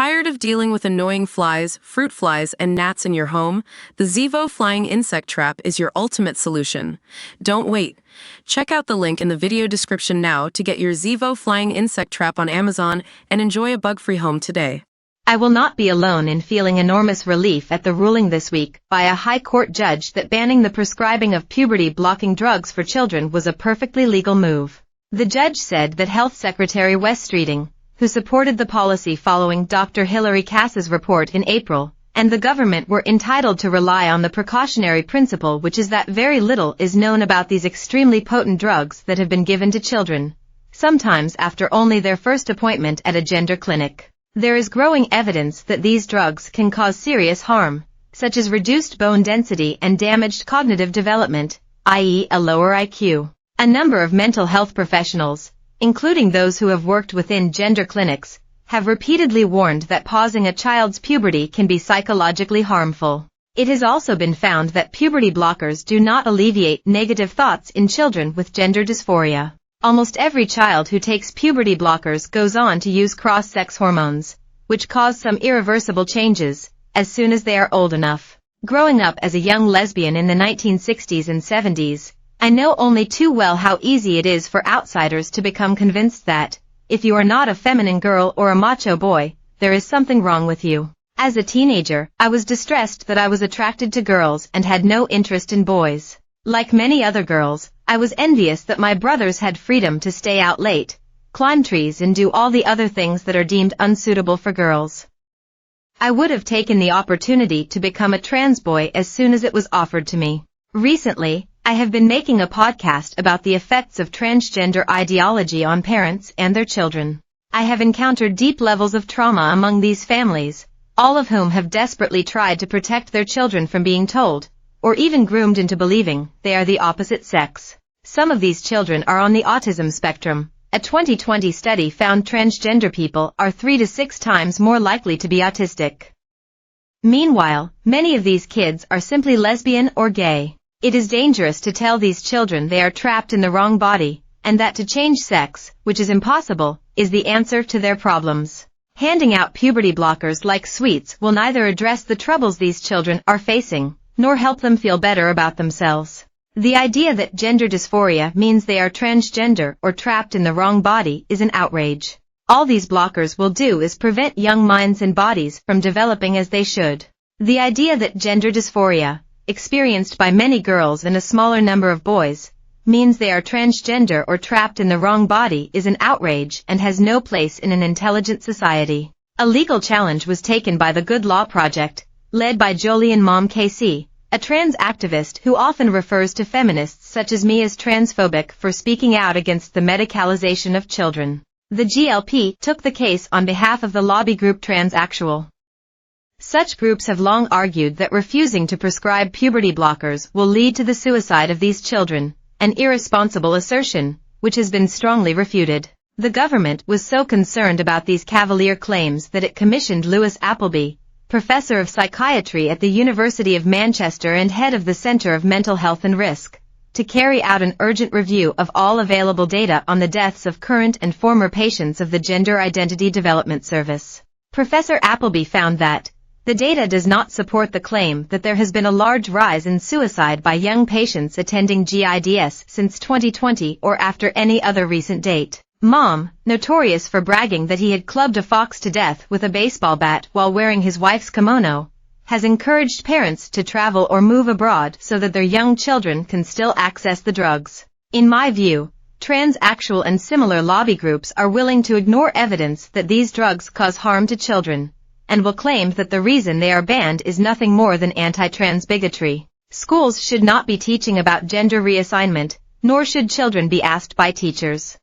Tired of dealing with annoying flies, fruit flies, and gnats in your home? The Zevo Flying Insect Trap is your ultimate solution. Don't wait. Check out the link in the video description now to get your Zevo Flying Insect Trap on Amazon and enjoy a bug-free home today. I will not be alone in feeling enormous relief at the ruling this week by a high court judge that banning the prescribing of puberty-blocking drugs for children was a perfectly legal move. The judge said that Health Secretary Wes Streeting, who supported the policy following Dr. Hilary Cass's report in April, and the government were entitled to rely on the precautionary principle, which is that very little is known about these extremely potent drugs that have been given to children, sometimes after only their first appointment at a gender clinic. There is growing evidence that these drugs can cause serious harm, such as reduced bone density and damaged cognitive development, i.e. a lower IQ. A number of mental health professionals, including those who have worked within gender clinics, have repeatedly warned that pausing a child's puberty can be psychologically harmful. It has also been found that puberty blockers do not alleviate negative thoughts in children with gender dysphoria. Almost every child who takes puberty blockers goes on to use cross-sex hormones, which cause some irreversible changes, as soon as they are old enough. Growing up as a young lesbian in the 1960s and 70s, I know only too well how easy it is for outsiders to become convinced that, if you are not a feminine girl or a macho boy, there is something wrong with you. As a teenager, I was distressed that I was attracted to girls and had no interest in boys. Like many other girls, I was envious that my brothers had freedom to stay out late, climb trees and do all the other things that are deemed unsuitable for girls. I would have taken the opportunity to become a trans boy as soon as it was offered to me. Recently, I have been making a podcast about the effects of transgender ideology on parents and their children. I have encountered deep levels of trauma among these families, all of whom have desperately tried to protect their children from being told, or even groomed into believing, they are the opposite sex. Some of these children are on the autism spectrum. A 2020 study found transgender people are 3 to 6 times more likely to be autistic. Meanwhile, many of these kids are simply lesbian or gay. It is dangerous to tell these children they are trapped in the wrong body, and that to change sex, which is impossible, is the answer to their problems. Handing out puberty blockers like sweets will neither address the troubles these children are facing, nor help them feel better about themselves. The idea that gender dysphoria means they are transgender or trapped in the wrong body is an outrage. All these blockers will do is prevent young minds and bodies from developing as they should. The idea that gender dysphoria, experienced by many girls and a smaller number of boys, means they are transgender or trapped in the wrong body is an outrage and has no place in an intelligent society. A legal challenge was taken by the Good Law Project, led by Jolene Mom KC, a trans activist who often refers to feminists such as me as transphobic for speaking out against the medicalization of children. The GLP took the case on behalf of the lobby group Transactual. Such groups have long argued that refusing to prescribe puberty blockers will lead to the suicide of these children, an irresponsible assertion, which has been strongly refuted. The government was so concerned about these cavalier claims that it commissioned Lewis Appleby, professor of psychiatry at the University of Manchester and head of the Centre of Mental Health and Risk, to carry out an urgent review of all available data on the deaths of current and former patients of the Gender Identity Development Service. Professor Appleby found that the data does not support the claim that there has been a large rise in suicide by young patients attending GIDS since 2020 or after any other recent date. Mom, notorious for bragging that he had clubbed a fox to death with a baseball bat while wearing his wife's kimono, has encouraged parents to travel or move abroad so that their young children can still access the drugs. In my view, Transactual and similar lobby groups are willing to ignore evidence that these drugs cause harm to children, and will claim that the reason they are banned is nothing more than anti-trans bigotry. Schools should not be teaching about gender reassignment, nor should children be asked by teachers.